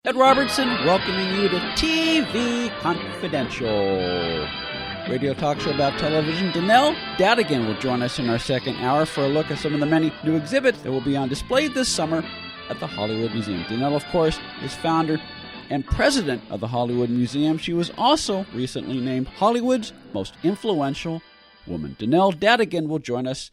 Ed Robertson welcoming you to TV Confidential, radio talk show about television. Danelle Dadigan will join us in our second hour for a look at some of the many new exhibits that will be on display this summer at the Hollywood Museum. Danelle, of course, is founder and president of the Hollywood Museum. She was also recently named Hollywood's most influential woman. Danelle Dadigan will join us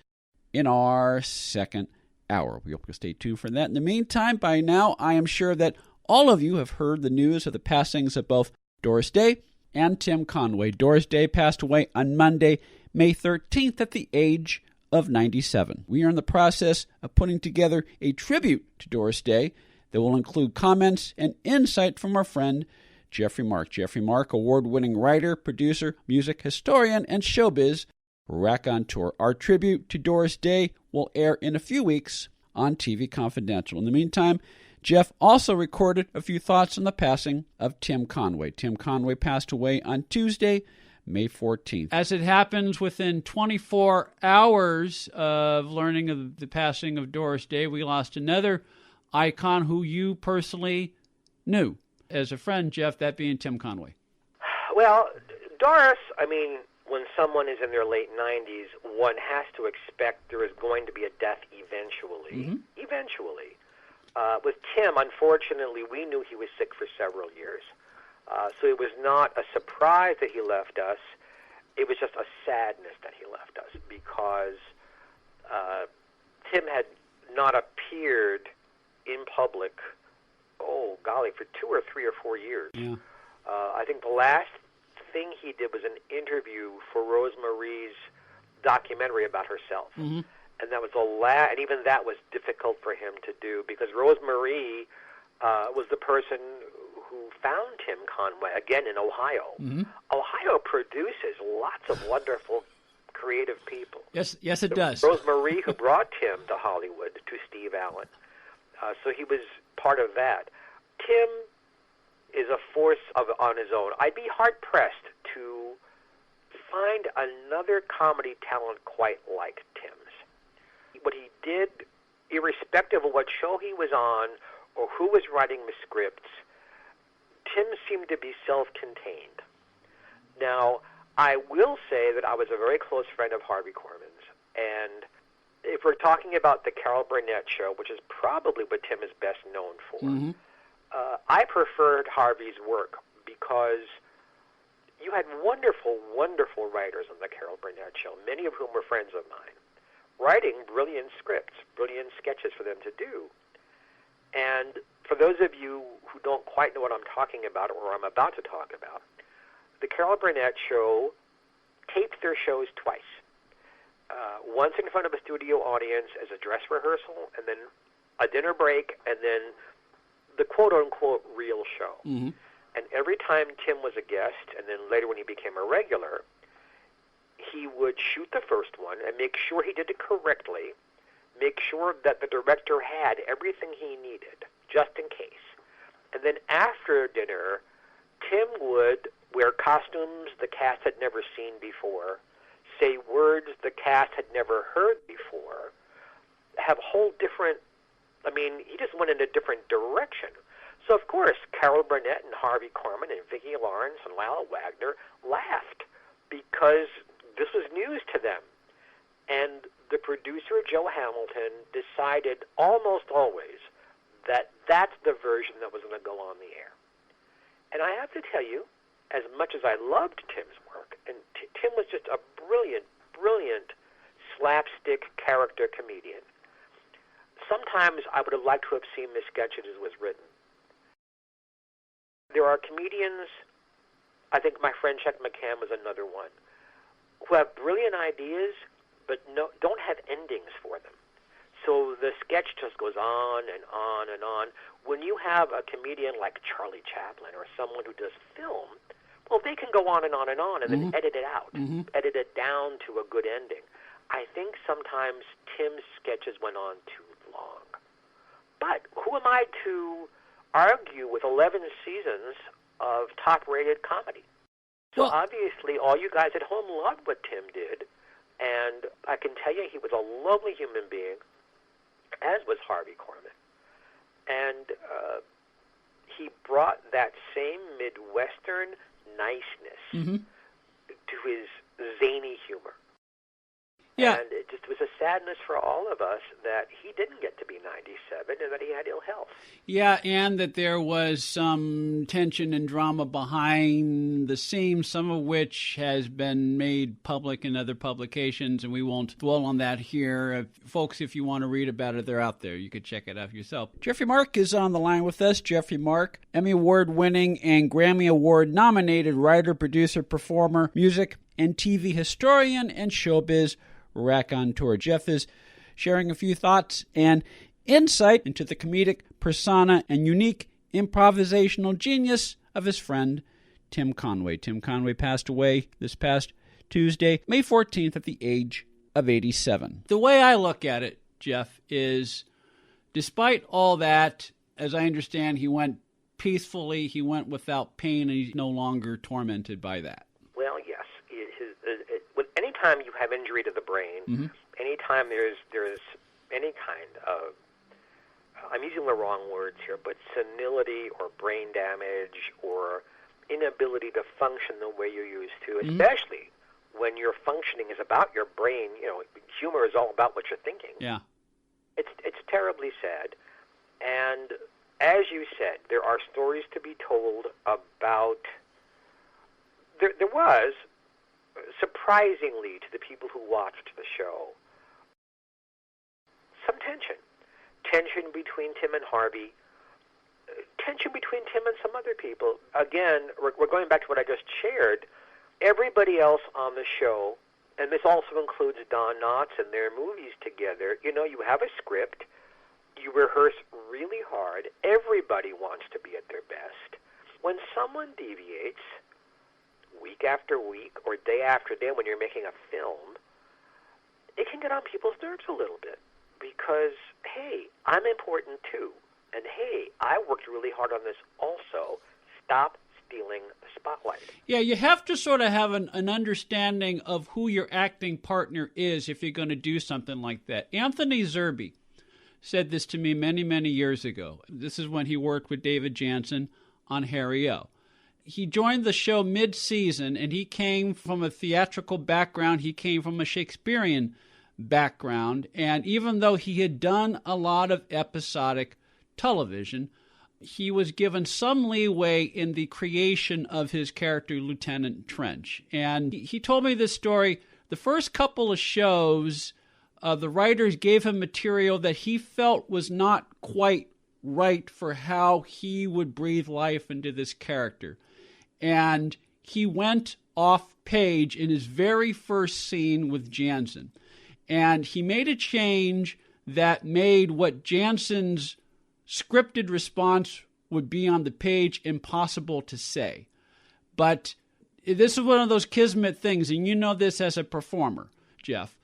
in our second hour. We hope you'll stay tuned for that. In the meantime, by now, I am sure that all of you have heard the news of the passings of both Doris Day and Tim Conway. Doris Day passed away on Monday, May 13th at the age of 97. We are in the process of putting together a tribute to Doris Day that will include comments and insight from our friend Geoffrey Mark. Geoffrey Mark, award-winning writer, producer, music historian, and showbiz raconteur. Our tribute to Doris Day will air in a few weeks on TV Confidential. In the meantime, Geoff also recorded a few thoughts on the passing of Tim Conway. Tim Conway passed away on Tuesday, May 14th. As it happens, within 24 hours of learning of the passing of Doris Day, we lost another icon who you personally knew as a friend, Geoff, that being Tim Conway. Well, Doris, when someone is in their late 90s, one has to expect there is going to be a death eventually. Mm-hmm. Eventually. With Tim, unfortunately, we knew he was sick for several years. So it was not a surprise that he left us. It was just a sadness that he left us because Tim had not appeared in public, for 2 or 3 or 4 years. Yeah. I think the last thing he did was an interview for Rosemarie's documentary about herself. Mm-hmm. And that was the last, and even that was difficult for him to do because Rosemarie was the person who found Tim Conway, again in Ohio. Mm-hmm. Ohio produces lots of wonderful, creative people. Yes, it does. Rosemarie, who brought Tim to Hollywood, to Steve Allen. So he was part of that. Tim is a force on his own. I'd be hard-pressed to find another comedy talent quite like Tim's. What he did, irrespective of what show he was on or who was writing the scripts, Tim seemed to be self-contained. Now, I will say that I was a very close friend of Harvey Korman's, and if we're talking about the Carol Burnett show, which is probably what Tim is best known for, Mm-hmm. I preferred Harvey's work because you had wonderful, wonderful writers on the Carol Burnett show, many of whom were friends of mine, writing brilliant scripts, brilliant sketches for them to do. And for those of you who don't quite know what I'm talking about or I'm about to talk about, the Carol Burnett show taped their shows twice. Once in front of a studio audience as a dress rehearsal, and then a dinner break, and then the quote-unquote real show. Mm-hmm. And every time Tim was a guest, and then later when he became a regular, he would shoot the first one and make sure he did it correctly, make sure that the director had everything he needed, just in case. And then after dinner, Tim would wear costumes the cast had never seen before, say words the cast had never heard before, have whole different, he just went in a different direction. So, of course, Carol Burnett and Harvey Korman and Vicki Lawrence and Lila Wagner laughed because this was news to them. And the producer, Joe Hamilton, decided almost always that that's the version that was going to go on the air. And I have to tell you, as much as I loved Tim's work, and Tim was just a brilliant, brilliant slapstick character comedian, sometimes I would have liked to have seen the sketches as it was written. There are comedians, I think my friend Chet McCann was another one, who have brilliant ideas but don't have endings for them. So the sketch just goes on and on and on. When you have a comedian like Charlie Chaplin or someone who does film, well, they can go on and on and on and then edit it out, edit it down to a good ending. I think sometimes Tim's sketches went on too long. But who am I to argue with 11 seasons of top-rated comedy? So obviously all you guys at home loved what Tim did, and I can tell you he was a lovely human being, as was Harvey Korman. And he brought that same Midwestern niceness to his zany humor. Yeah. And it just was a sadness for all of us that he didn't get to be 97 and that he had ill health. Yeah, and that there was some tension and drama behind the scenes, some of which has been made public in other publications, and we won't dwell on that here. Folks, if you want to read about it, they're out there. You could check it out yourself. Geoffrey Mark is on the line with us. Geoffrey Mark, Emmy Award-winning and Grammy Award-nominated writer, producer, performer, music, and TV historian and showbiz raconteur. Geoff is sharing a few thoughts and insight into the comedic persona and unique improvisational genius of his friend Tim Conway. Tim Conway passed away this past Tuesday, May 14th, at the age of 87. The way I look at it, Geoff, is despite all that, as I understand, he went peacefully, he went without pain, and he's no longer tormented by that. Well, yes. Anytime you have injury to the brain, anytime there's any kind of, I'm using the wrong words here, but senility or brain damage or inability to function the way you're used to, especially when your functioning is about your brain. You know, humor is all about what you're thinking. Yeah. It's terribly sad. And as you said, there are stories to be told about, there was, surprisingly to the people who watched the show, some tension. Tension between Tim and Harvey, tension between Tim and some other people. Again, we're going back to what I just shared. Everybody else on the show, and this also includes Don Knotts and their movies together, you know, you have a script, you rehearse really hard, everybody wants to be at their best. When someone deviates, week after week or day after day when you're making a film, it can get on people's nerves a little bit because, hey, I'm important too. And, hey, I worked really hard on this also. Stop stealing the spotlight. Yeah, you have to sort of have an understanding of who your acting partner is if you're going to do something like that. Anthony Zerbe said this to me many, many years ago. This is when he worked with David Janssen on Harry O. He joined the show mid-season, and he came from a theatrical background. He came from a Shakespearean background. And even though he had done a lot of episodic television, he was given some leeway in the creation of his character, Lieutenant Trench. And he told me this story. The first couple of shows, the writers gave him material that he felt was not quite right for how he would breathe life into this character. And he went off page in his very first scene with Jansen. And he made a change that made what Jansen's scripted response would be on the page impossible to say. But this is one of those kismet things, and you know this as a performer, Geoff.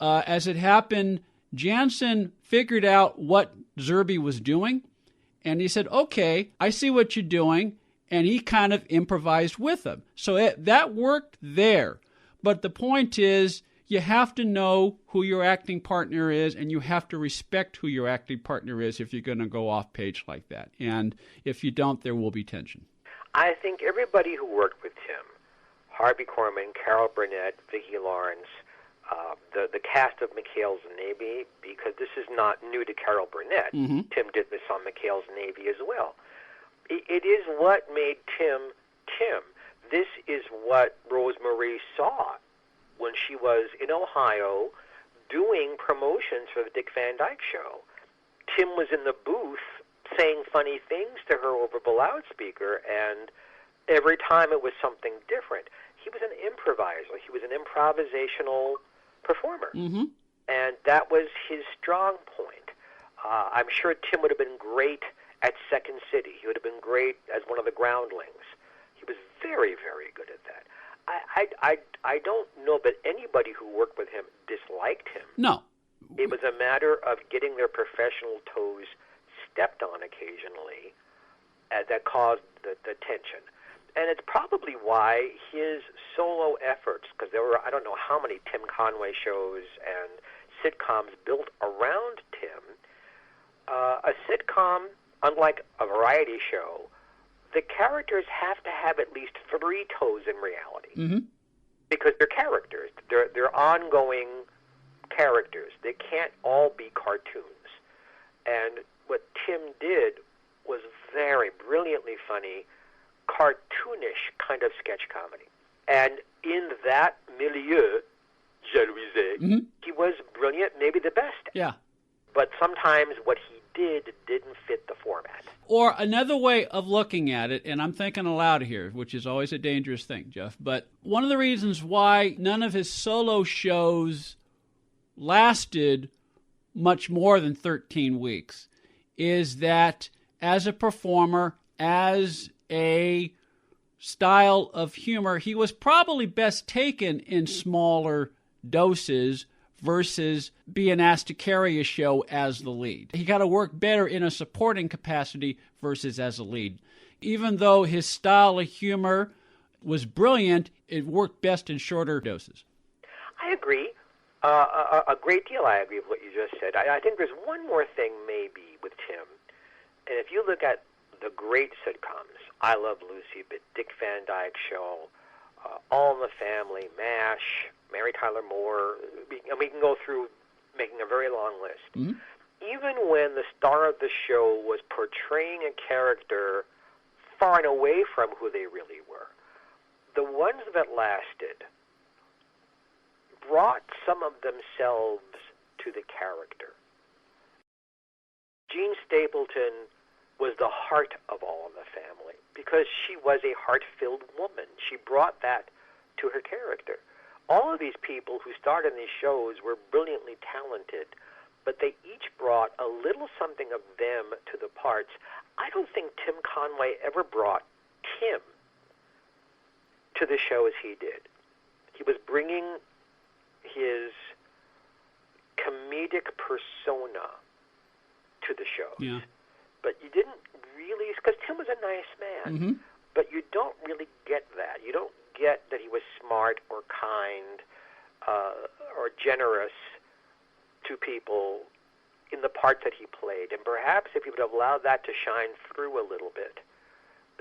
As it happened, Jansen figured out what Zerbe was doing, and he said, okay, I see what you're doing. And he kind of improvised with them. So that worked there. But the point is, you have to know who your acting partner is, and you have to respect who your acting partner is if you're going to go off page like that. And if you don't, there will be tension. I think everybody who worked with Tim, Harvey Korman, Carol Burnett, Vicki Lawrence, the cast of McHale's Navy, because this is not new to Carol Burnett. Tim did this on McHale's Navy as well. It is what made Tim Tim. This is what Rosemarie saw when she was in Ohio doing promotions for the Dick Van Dyke Show. Tim was in the booth saying funny things to her over the loudspeaker, and every time it was something different. He was an improviser. He was an improvisational performer. And that was his strong point. I'm sure Tim would have been great at Second City. He would have been great as one of the groundlings. He was very, very good at that. I don't know that anybody who worked with him disliked him. No. It was a matter of getting their professional toes stepped on occasionally that caused the tension. And it's probably why his solo efforts, because there were, I don't know how many Tim Conway shows and sitcoms built around Tim. A sitcom, unlike a variety show, the characters have to have at least 3 toes in reality. Mm-hmm. Because they're characters. They're ongoing characters. They can't all be cartoons. And what Tim did was very brilliantly funny, cartoonish kind of sketch comedy. And in that milieu, jalousé, he was brilliant, maybe the best. Yeah. But sometimes what he did didn't fit the format. Or another way of looking at it, and I'm thinking aloud here, which is always a dangerous thing, Geoff, but one of the reasons why none of his solo shows lasted much more than 13 weeks is that as a performer, as a style of humor, he was probably best taken in smaller doses versus being asked to carry a show as the lead. He got to work better in a supporting capacity versus as a lead. Even though his style of humor was brilliant, it worked best in shorter doses. I agree. A great deal I agree with what you just said. I think there's one more thing maybe with Tim. And if you look at the great sitcoms, I Love Lucy, but Dick Van Dyke Show, All in the Family, MASH, Mary Tyler Moore, and we can go through making a very long list. Mm-hmm. Even when the star of the show was portraying a character far and away from who they really were, the ones that lasted brought some of themselves to the character. Jean Stapleton was the heart of All in the Family because she was a heart-filled woman. She brought that to her character. All of these people who starred in these shows were brilliantly talented, but they each brought a little something of them to the parts. I don't think Tim Conway ever brought Tim to the show as he did. He was bringing his comedic persona to the shows. Yeah. But you didn't really, because Tim was a nice man, but you don't really get that. You don't get that he was smart or kind or generous to people in the parts that he played. And perhaps if he would have allowed that to shine through a little bit,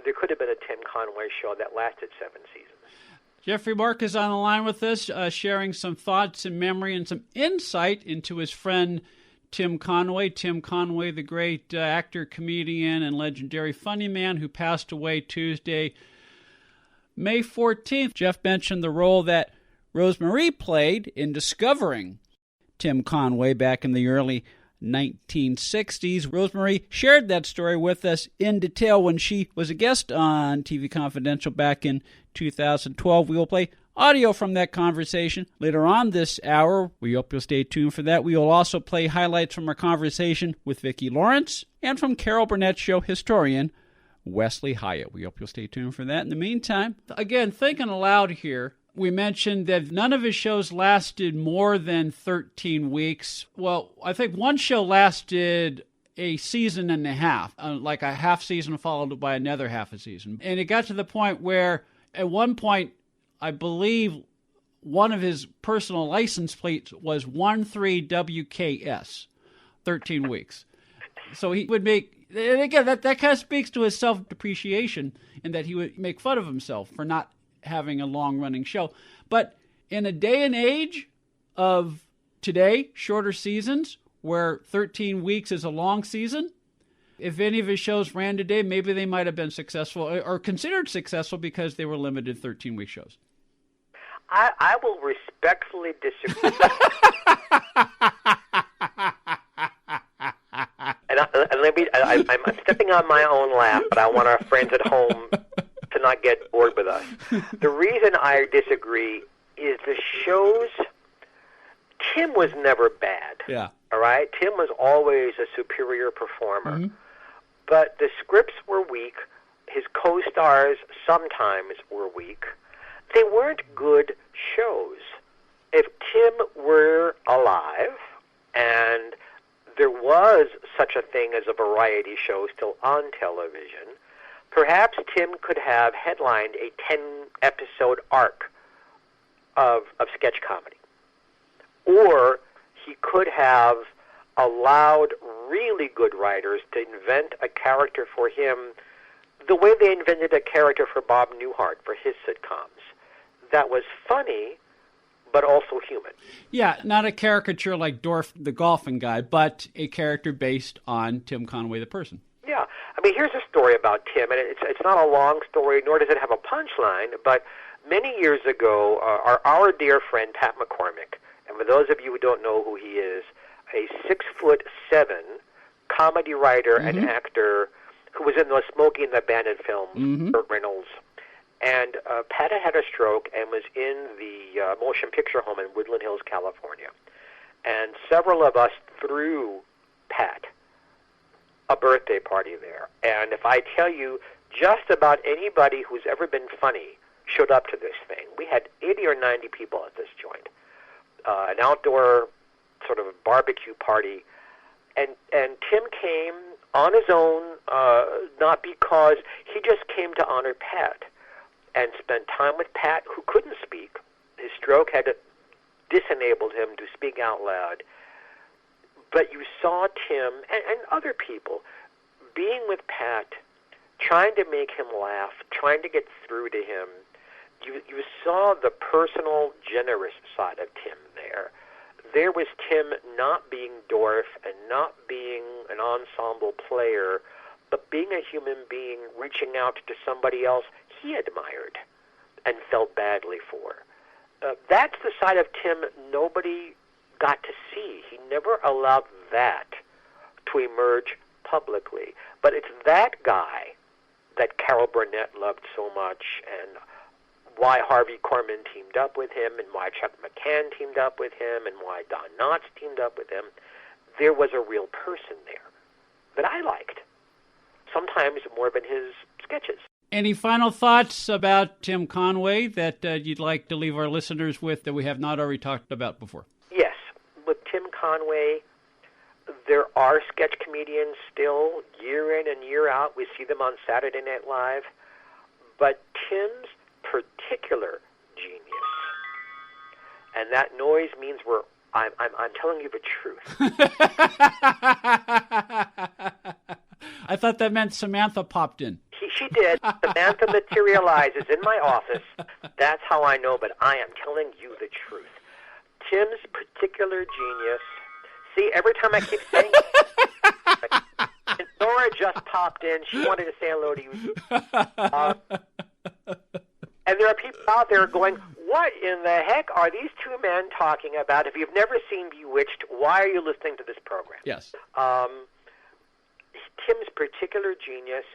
there could have been a Tim Conway show that lasted 7 seasons. Geoffrey Mark is on the line with us, sharing some thoughts and memory and some insight into his friend Tim Conway. Tim Conway, the great actor, comedian, and legendary funny man who passed away Tuesday, May 14th. Geoff mentioned the role that Rosemarie played in discovering Tim Conway back in the early 1960s. Rosemarie shared that story with us in detail when she was a guest on TV Confidential back in 2012. We will play audio from that conversation later on this hour. We hope you'll stay tuned for that. We will also play highlights from our conversation with Vicki Lawrence and from Carol Burnett's show historian Wesley Hyatt. We hope you'll stay tuned for that. In the meantime, again, thinking aloud here, we mentioned that none of his shows lasted more than 13 weeks. Well, I think one show lasted a season and a half, like a half season followed by another half a season. And it got to the point where, at one point, I believe one of his personal license plates was 13WKS, 13 weeks. So he would make, and again, that kind of speaks to his self-depreciation in that he would make fun of himself for not having a long-running show. But in a day and age of today, shorter seasons, where 13 weeks is a long season, if any of his shows ran today, maybe they might have been successful or considered successful because they were limited 13-week shows. I will respectfully disagree. I'm stepping on my own lap, but I want our friends at home to not get bored with us. The reason I disagree is the shows, Tim was never bad. Yeah. All right? Tim was always a superior performer. Mm-hmm. But the scripts were weak. His co-stars sometimes were weak. They weren't good shows. If Tim were alive and there was such a thing as a variety show still on television, perhaps Tim could have headlined a 10-episode arc of sketch comedy. Or he could have allowed really good writers to invent a character for him the way they invented a character for Bob Newhart for his sitcoms, that was funny, but also human. Yeah, not a caricature like Dorf, the golfing guy, but a character based on Tim Conway, the person. Yeah. I mean, here's a story about Tim, and it's not a long story, nor does it have a punchline, but many years ago, our dear friend Pat McCormick, and for those of you who don't know who he is, a 6'7" comedy writer and actor who was in those Smokey and the Bandit films, Burt Reynolds. And Pat had a stroke and was in the motion picture home in Woodland Hills, California. And several of us threw Pat a birthday party there. And if I tell you, just about anybody who's ever been funny showed up to this thing. We had 80 or 90 people at this joint. An outdoor sort of barbecue party. And Tim came on his own, not because he just came to honor Pat and spent time with Pat, who couldn't speak. His stroke had disenabled him to speak out loud. But you saw Tim and other people being with Pat, trying to make him laugh, trying to get through to him. You saw the personal, generous side of Tim there. There was Tim not being Dorf and not being an ensemble player, but being a human being reaching out to somebody else he admired and felt badly for. That's the side of Tim nobody got to see. He never allowed that to emerge publicly. But it's that guy that Carol Burnett loved so much, and why Harvey Korman teamed up with him, and why Chuck McCann teamed up with him, and why Don Knotts teamed up with him. There was a real person there that I liked, sometimes more than his sketches. Any final thoughts about Tim Conway that you'd like to leave our listeners with that we have not already talked about before? Yes. With Tim Conway, there are sketch comedians still, year in and year out. We see them on Saturday Night Live. But Tim's particular genius, and that noise means I'm telling you the truth. I thought that meant Samantha popped in. She did. Samantha materializes in my office. That's how I know, but I am telling you the truth. Tim's particular genius. See, every time I keep saying it, and Nora just popped in. She wanted to say hello to you. And there are people out there going, what in the heck are these two men talking about? If you've never seen Bewitched, why are you listening to this program? Yes. Tim's particular genius,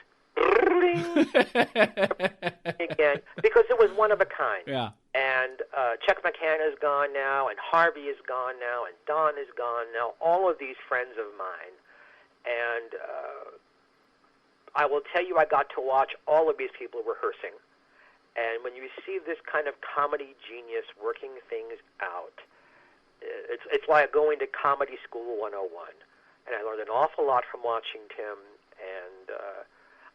again, because it was one of a kind. Yeah. And Chuck McCann is gone now, and Harvey is gone now, and Don is gone now, all of these friends of mine. And I will tell you, I got to watch all of these people rehearsing. And when you see this kind of comedy genius working things out, it's like going to Comedy School 101. And I learned an awful lot from watching Tim, and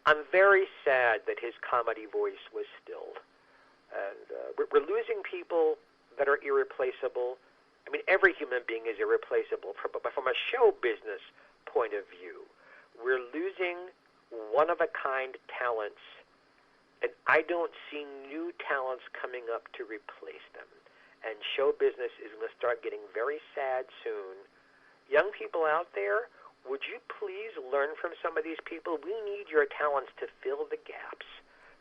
I'm very sad that his comedy voice was stilled. And we're losing people that are irreplaceable. I mean, every human being is irreplaceable, but from a show business point of view, we're losing one-of-a-kind talents, and I don't see new talents coming up to replace them. And show business is going to start getting very sad soon. Young people out there, would you please learn from some of these people? We need your talents to fill the gaps.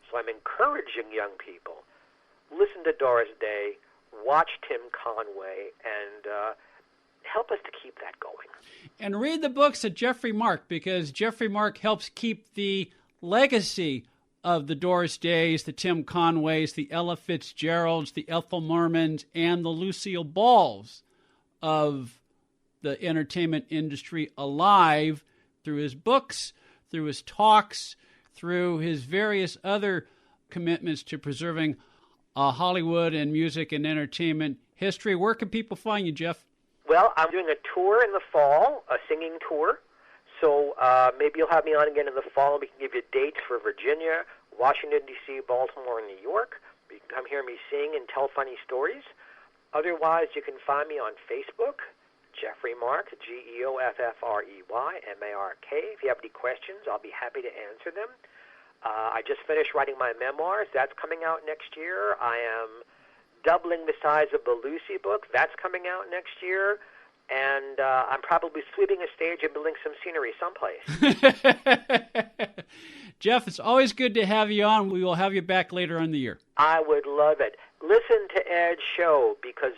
So I'm encouraging young people, listen to Doris Day, watch Tim Conway, and help us to keep that going. And read the books of Geoffrey Mark, because Geoffrey Mark helps keep the legacy of the Doris Days, the Tim Conways, the Ella Fitzgeralds, the Ethel Mermans, and the Lucille Balls of the entertainment industry alive through his books, through his talks, through his various other commitments to preserving Hollywood and music and entertainment history. Where can people find you, Geoff? Well, I'm doing a tour in the fall, a singing tour. So maybe you'll have me on again in the fall, and we can give you dates for Virginia, Washington, D.C., Baltimore, and New York. You can come hear me sing and tell funny stories. Otherwise, you can find me on Facebook, Geoffrey Mark, Geoffrey Mark. If you have any questions, I'll be happy to answer them. I just finished writing my memoirs. That's coming out next year. I am doubling the size of the Lucy book. That's coming out next year. And I'm probably sweeping a stage and building some scenery someplace. Geoff, it's always good to have you on. We will have you back later in the year. I would love it. Listen to Ed's show because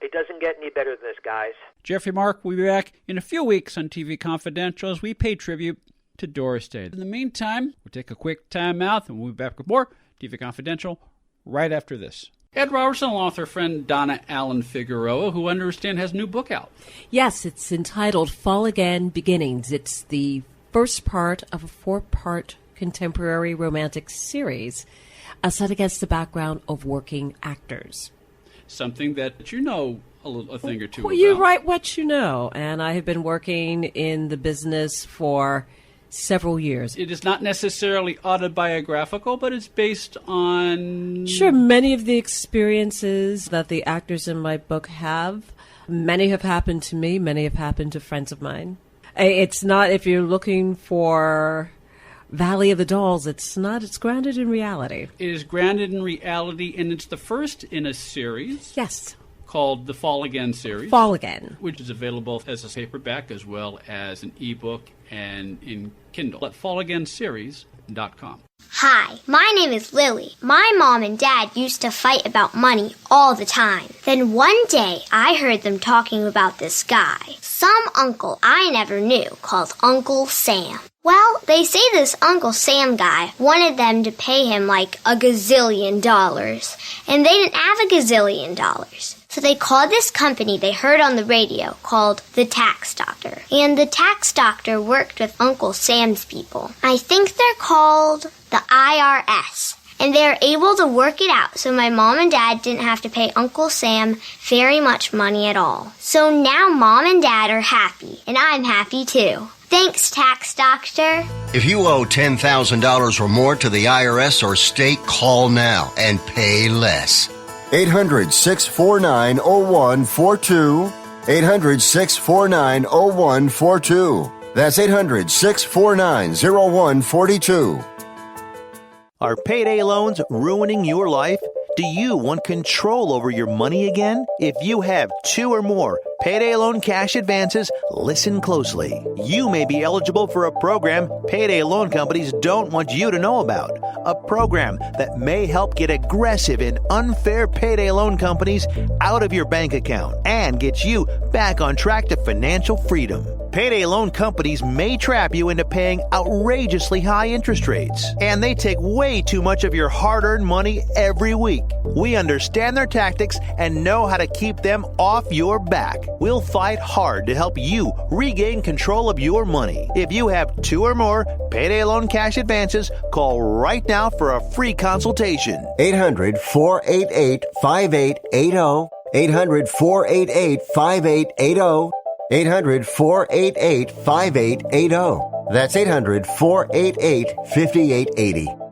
it doesn't get any better than this, guys. Geoffrey Mark will be back in a few weeks on TV Confidential as we pay tribute to Doris Day. In the meantime, we'll take a quick time out and we'll be back with more TV Confidential right after this. Ed Robertson, along with her friend Donna Allen Figueroa, who I understand has a new book out. Yes, it's entitled Fall Again Beginnings. It's the first part of a 4-part contemporary romantic series set against the background of working actors. Something that you know a thing or two about. You write what you know, and I have been working in the business for several years. It is not necessarily autobiographical, but it's based on... Sure, many of the experiences that the actors in my book have, many have happened to me, many have happened to friends of mine. It's not, if you're looking for Valley of the Dolls, it's not, it's grounded in reality. It is grounded in reality, and it's the first in a series. Yes. Called the Fall Again series. Fall Again. Which is available as a paperback as well as an ebook and in Kindle at fallagainseries.com. Hi, my name is Lily. My mom and dad used to fight about money all the time. Then one day I heard them talking about this guy, some uncle I never knew called Uncle Sam. Well, they say this Uncle Sam guy wanted them to pay him like $1 gazillion, and they didn't have $1 gazillion. So they called this company they heard on the radio called the Tax Doctor. And the Tax Doctor worked with Uncle Sam's people. I think they're called the IRS. And they were able to work it out so my mom and dad didn't have to pay Uncle Sam very much money at all. So now mom and dad are happy, and I'm happy too. Thanks, Tax Doctor. If you owe $10,000 or more to the IRS or state, call now and pay less. 800-649-0142. 800-649-0142. That's 800-649-0142. Are payday loans ruining your life? Do you want control over your money again? If you have 2 or more payday loan cash advances, listen closely. You may be eligible for a program payday loan companies don't want you to know about. A program that may help get aggressive and unfair payday loan companies out of your bank account and get you back on track to financial freedom. Payday loan companies may trap you into paying outrageously high interest rates, and they take way too much of your hard-earned money every week. We understand their tactics and know how to keep them off your back. We'll fight hard to help you regain control of your money. If you have 2 or more payday loan cash advances, call right now for a free consultation. 800-488-5880. 800-488-5880. 800-488-5880. That's 800-488-5880.